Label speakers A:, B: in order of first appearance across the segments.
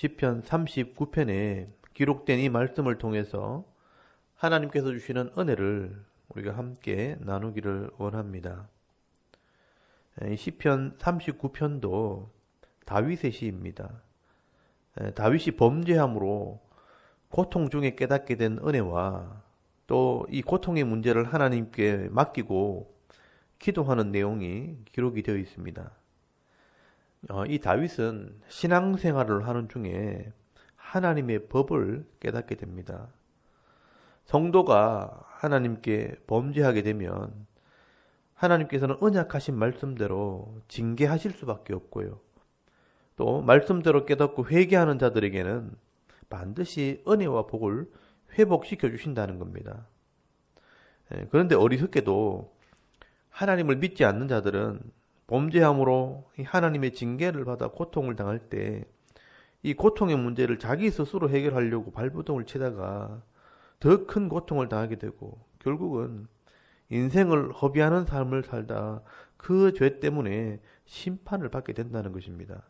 A: 시편 39편에 기록된 이 말씀을 통해서 하나님께서 주시는 은혜를 우리가 함께 나누기를 원합니다. 이 시편 39편도 다윗의 시입니다. 다윗이 범죄함으로 고통 중에 깨닫게 된 은혜와 또 이 고통의 문제를 하나님께 맡기고 기도하는 내용이 기록이 되어 있습니다. 이 다윗은 신앙생활을 하는 중에 하나님의 법을 깨닫게 됩니다. 성도가 하나님께 범죄하게 되면 하나님께서는 언약하신 말씀대로 징계하실 수밖에 없고요. 또 말씀대로 깨닫고 회개하는 자들에게는 반드시 은혜와 복을 회복시켜 주신다는 겁니다. 그런데 어리석게도 하나님을 믿지 않는 자들은 범죄함으로 하나님의 징계를 받아 고통을 당할 때 이 고통의 문제를 자기 스스로 해결하려고 발버둥을 치다가 더 큰 고통을 당하게 되고 결국은 인생을 허비하는 삶을 살다 그 죄 때문에 심판을 받게 된다는 것입니다.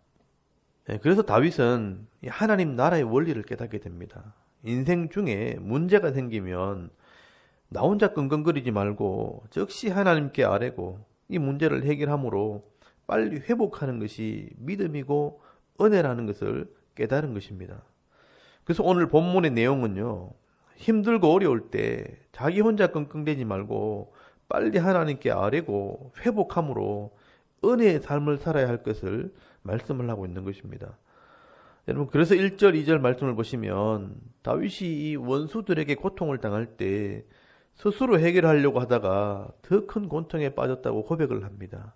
A: 그래서 다윗은 하나님 나라의 원리를 깨닫게 됩니다. 인생 중에 문제가 생기면 나 혼자 끙끙거리지 말고 즉시 하나님께 아뢰고 이 문제를 해결함으로 빨리 회복하는 것이 믿음이고 은혜라는 것을 깨달은 것입니다. 그래서 오늘 본문의 내용은요, 힘들고 어려울 때 자기 혼자 끙끙대지 말고 빨리 하나님께 아뢰고 회복함으로 은혜의 삶을 살아야 할 것을 말씀을 하고 있는 것입니다. 여러분, 그래서 1절, 2절 말씀을 보시면 다윗이 이 원수들에게 고통을 당할 때 스스로 해결하려고 하다가 더 큰 고통에 빠졌다고 고백을 합니다.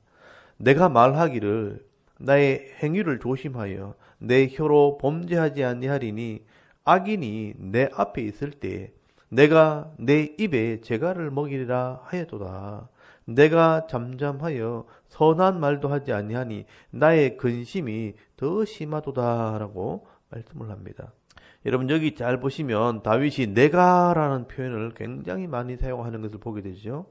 A: 내가 말하기를 나의 행위를 조심하여 내 혀로 범죄하지 아니하리니 악인이 내 앞에 있을 때 내가 내 입에 재갈을 먹이리라 하였도다. 내가 잠잠하여 선한 말도 하지 아니하니 나의 근심이 더 심하도다 라고 말씀을 합니다. 여러분, 여기 잘 보시면 다윗이 내가라는 표현을 굉장히 많이 사용하는 것을 보게 되죠.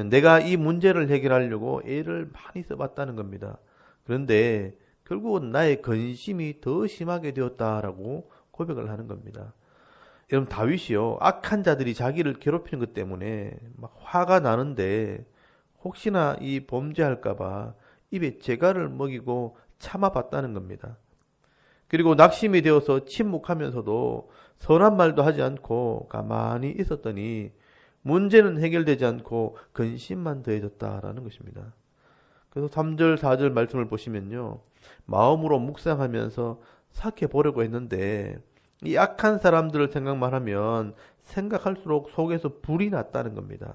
A: 내가 이 문제를 해결하려고 애를 많이 써봤다는 겁니다. 그런데 결국은 나의 근심이 더 심하게 되었다라고 고백을 하는 겁니다. 여러분, 다윗이요, 악한 자들이 자기를 괴롭히는 것 때문에 막 화가 나는데 혹시나 이 범죄할까봐 입에 재갈을 먹이고 참아봤다는 겁니다. 그리고 낙심이 되어서 침묵하면서도 선한 말도 하지 않고 가만히 있었더니 문제는 해결되지 않고 근심만 더해졌다라는 것입니다. 그래서 3절, 4절 말씀을 보시면요, 마음으로 묵상하면서 삭혀보려고 했는데 이 악한 사람들을 생각만 하면 생각할수록 속에서 불이 났다는 겁니다.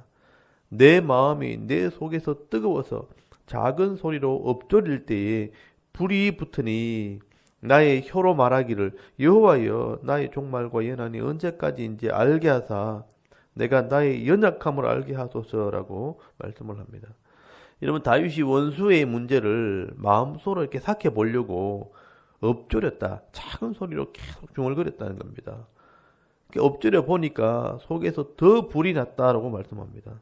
A: 내 마음이 내 속에서 뜨거워서 작은 소리로 엎조릴 때에 불이 붙으니 나의 혀로 말하기를 여호와여 나의 종말과 연한이 언제까지인지 알게 하사 내가 나의 연약함을 알게 하소서라고 말씀을 합니다. 여러분, 다윗이 원수의 문제를 마음속으로 이렇게 삭혀 보려고 엎조렸다. 작은 소리로 계속 중얼거렸다는 겁니다. 엎조려 보니까 속에서 더 불이 났다라고 말씀합니다.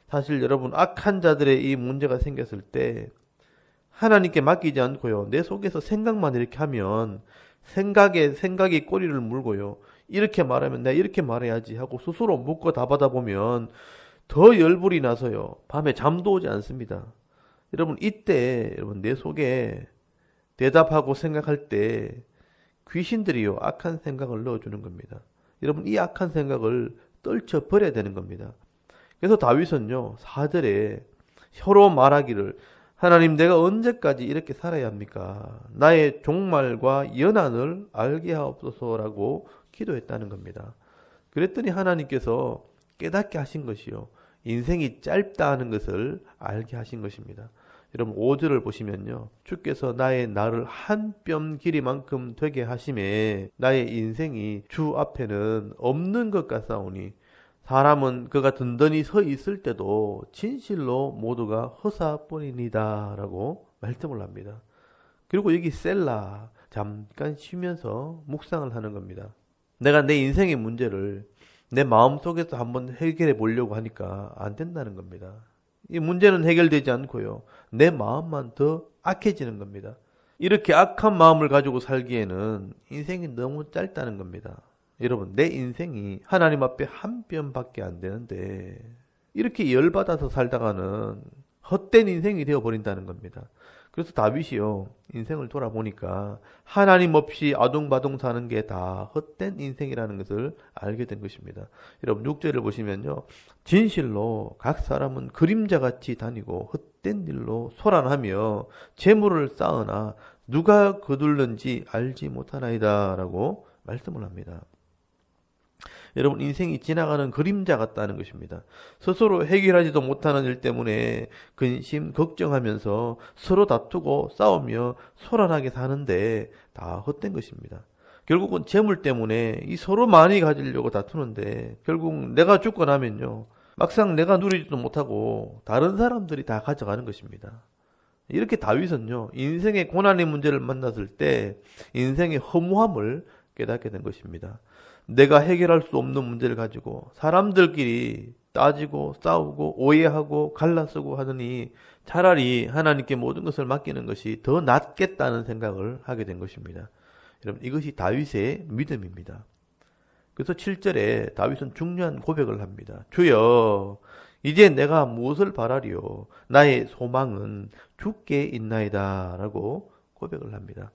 A: 사실 여러분, 악한 자들의 이 문제가 생겼을 때 하나님께 맡기지 않고요, 내 속에서 생각만 이렇게 하면 생각이 꼬리를 물고요, 이렇게 말하면 내가 이렇게 말해야지 하고 스스로 묻고 답하다 보면 더 열불이 나서요, 밤에 잠도 오지 않습니다. 여러분, 이때 여러분 내 속에 대답하고 생각할 때 귀신들이요, 악한 생각을 넣어주는 겁니다. 여러분, 이 악한 생각을 떨쳐버려야 되는 겁니다. 그래서 다윗은요, 4절에 혀로 말하기를 하나님, 내가 언제까지 이렇게 살아야 합니까? 나의 종말과 연한을 알게 하옵소서라고 기도했다는 겁니다. 그랬더니 하나님께서 깨닫게 하신 것이요, 인생이 짧다는 것을 알게 하신 것입니다. 여러분, 5절을 보시면요, 주께서 나의 날을 한 뼘 길이만큼 되게 하심에 나의 인생이 주 앞에는 없는 것 같사오니 사람은 그가 든든히 서 있을 때도 진실로 모두가 허사뿐이니다 라고 말씀을 합니다. 그리고 여기 셀라, 잠깐 쉬면서 묵상을 하는 겁니다. 내가 내 인생의 문제를 내 마음속에서 한번 해결해 보려고 하니까 안 된다는 겁니다. 이 문제는 해결되지 않고요, 내 마음만 더 악해지는 겁니다. 이렇게 악한 마음을 가지고 살기에는 인생이 너무 짧다는 겁니다. 여러분, 내 인생이 하나님 앞에 한 뼘밖에 안 되는데 이렇게 열받아서 살다가는 헛된 인생이 되어버린다는 겁니다. 그래서 다윗이요, 인생을 돌아보니까 하나님 없이 아둥바둥 사는 게 다 헛된 인생이라는 것을 알게 된 것입니다. 여러분, 6절을 보시면요, 진실로 각 사람은 그림자같이 다니고 헛된 일로 소란하며 재물을 쌓으나 누가 거둘는지 알지 못하나이다 라고 말씀을 합니다. 여러분, 인생이 지나가는 그림자 같다는 것입니다. 스스로 해결하지도 못하는 일 때문에 근심 걱정하면서 서로 다투고 싸우며 소란하게 사는데 다 헛된 것입니다. 결국은 재물 때문에 이 서로 많이 가지려고 다투는데 결국 내가 죽고 나면요, 막상 내가 누리지도 못하고 다른 사람들이 다 가져가는 것입니다. 이렇게 다윗은요, 인생의 고난의 문제를 만났을 때 인생의 허무함을 깨닫게 된 것입니다. 내가 해결할 수 없는 문제를 가지고 사람들끼리 따지고 싸우고 오해하고 갈라서고 하더니 차라리 하나님께 모든 것을 맡기는 것이 더 낫겠다는 생각을 하게 된 것입니다. 여러분, 이것이 다윗의 믿음입니다. 그래서 7절에 다윗은 중요한 고백을 합니다. 주여, 이제 내가 무엇을 바라리요? 나의 소망은 주께 있나이다 라고 고백을 합니다.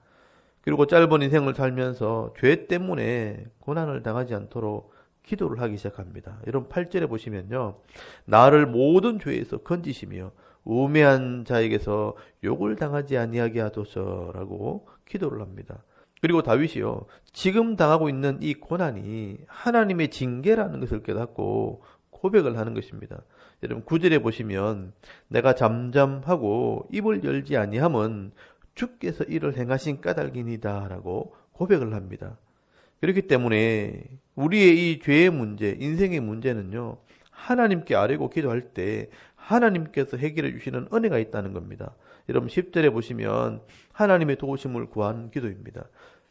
A: 그리고 짧은 인생을 살면서 죄 때문에 고난을 당하지 않도록 기도를 하기 시작합니다. 여러분, 8절에 보시면요, 나를 모든 죄에서 건지시며 우매한 자에게서 욕을 당하지 아니하게 하소서라고 기도를 합니다. 그리고 다윗이요, 지금 당하고 있는 이 고난이 하나님의 징계라는 것을 깨닫고 고백을 하는 것입니다. 여러분, 9절에 보시면 내가 잠잠하고 입을 열지 아니함은 주께서 이를 행하신 까닭이니다 라고 고백을 합니다. 그렇기 때문에 우리의 이 죄의 문제, 인생의 문제는요, 하나님께 아뢰고 기도할 때 하나님께서 해결해 주시는 은혜가 있다는 겁니다. 여러분, 10절에 보시면 하나님의 도우심을 구하는 기도입니다.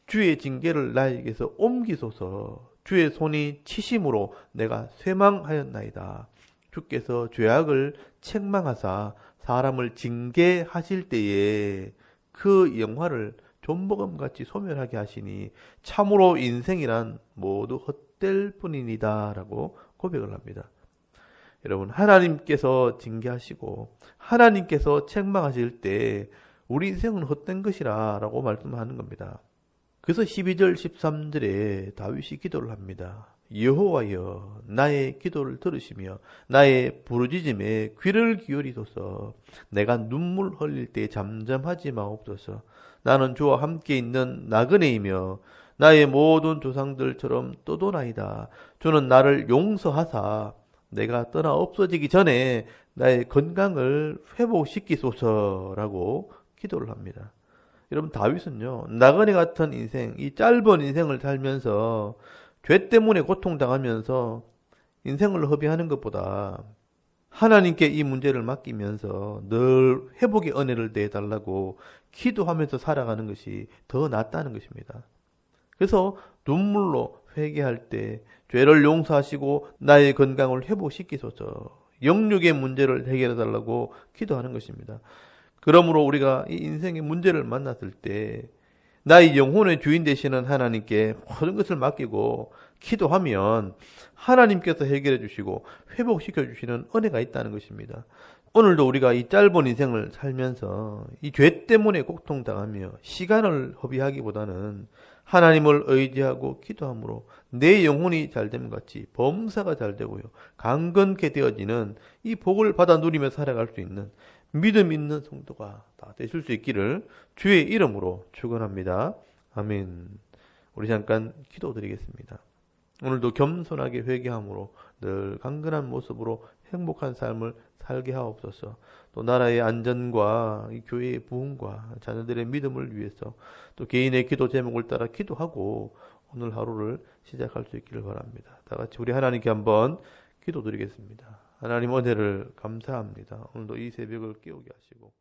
A: 주의 징계를 나에게서 옮기소서. 주의 손이 치심으로 내가 쇠망하였나이다. 주께서 죄악을 책망하사 사람을 징계하실 때에 그 영화를 존버금같이 소멸하게 하시니 참으로 인생이란 모두 헛될 뿐이니다 라고 고백을 합니다. 여러분, 하나님께서 징계하시고 하나님께서 책망하실 때 우리 인생은 헛된 것이라 라고 말씀하는 겁니다. 그래서 12절 13절에 다윗이 기도를 합니다. 여호와여, 나의 기도를 들으시며 나의 부르짖음에 귀를 기울이소서. 내가 눈물 흘릴 때 잠잠하지 마옵소서. 나는 주와 함께 있는 나그네이며 나의 모든 조상들처럼 떠도나이다. 주는 나를 용서하사 내가 떠나 없어지기 전에 나의 건강을 회복시키소서라고 기도를 합니다. 여러분, 다윗은요, 나그네 같은 인생, 이 짧은 인생을 살면서 죄 때문에 고통당하면서 인생을 허비하는 것보다 하나님께 이 문제를 맡기면서 늘 회복의 은혜를 내달라고 기도하면서 살아가는 것이 더 낫다는 것입니다. 그래서 눈물로 회개할 때 죄를 용서하시고 나의 건강을 회복시키소서, 영육의 문제를 해결해달라고 기도하는 것입니다. 그러므로 우리가 이 인생의 문제를 만났을 때 나의 영혼의 주인 되시는 하나님께 모든 것을 맡기고 기도하면 하나님께서 해결해 주시고 회복시켜 주시는 은혜가 있다는 것입니다. 오늘도 우리가 이 짧은 인생을 살면서 이 죄 때문에 고통당하며 시간을 허비하기보다는 하나님을 의지하고 기도함으로 내 영혼이 잘됨 같이 범사가 잘 되고요, 강건케 되어지는 이 복을 받아 누리며 살아갈 수 있는 믿음 있는 성도가 다 되실 수 있기를 주의 이름으로 축원합니다. 아멘. 우리 잠깐 기도드리겠습니다. 오늘도 겸손하게 회개함으로 늘 강건한 모습으로 행복한 삶을 살게 하옵소서. 또 나라의 안전과 이 교회의 부흥과 자녀들의 믿음을 위해서 또 개인의 기도 제목을 따라 기도하고 오늘 하루를 시작할 수 있기를 바랍니다. 다 같이 우리 하나님께 한번 기도드리겠습니다. 하나님, 은혜를 감사합니다. 오늘도 이 새벽을 깨우게 하시고